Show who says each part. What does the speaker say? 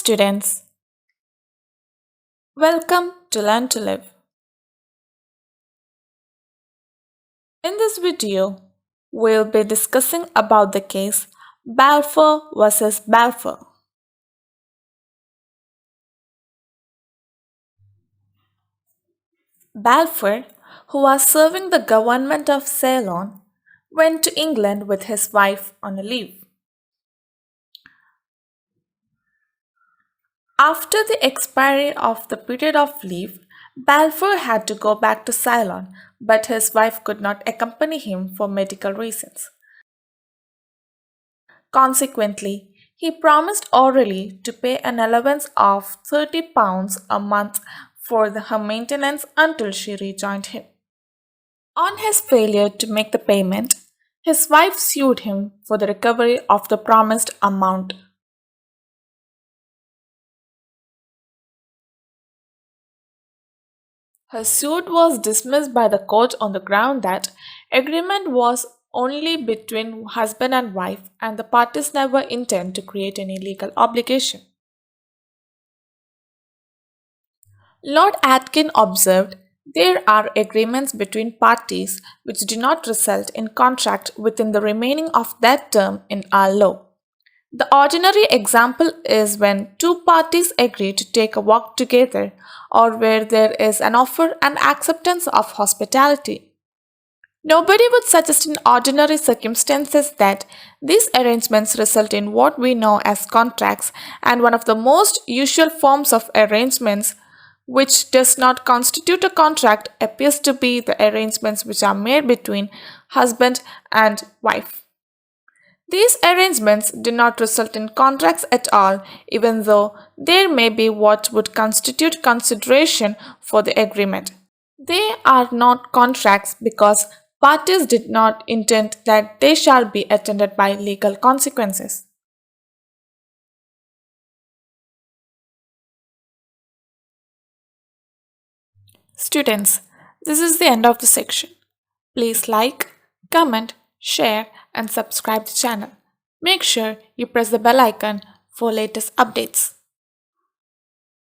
Speaker 1: students, welcome to Learn to Live. In this video, we'll be discussing about the case Balfour versus Balfour. Balfour, who was serving the government of Ceylon, went to England with his wife on a leave. After the expiry of the period of leave, Balfour had to go back to Ceylon, but his wife could not accompany him for medical reasons. Consequently, he promised orally to pay an allowance of £30 a month for her maintenance until she rejoined him. On his failure to make the payment, his wife sued him for the recovery of the promised amount. Her suit was dismissed by the court on the ground that agreement was only between husband and wife and the parties never intend to create any legal obligation. Lord Atkin observed, there are agreements between parties which do not result in contract within the remaining of that term in our law. The ordinary example is when two parties agree to take a walk together or where there is an offer and acceptance of hospitality. Nobody would suggest in ordinary circumstances that these arrangements result in what we know as contracts, and one of the most usual forms of arrangements which does not constitute a contract appears to be the arrangements which are made between husband and wife. These arrangements do not result in contracts at all, even though there may be what would constitute consideration for the agreement. They are not contracts because parties did not intend that they shall be attended by legal consequences. Students, this is the end of the section. Please like, comment, share and subscribe the channel. Make sure you press the bell icon for latest updates.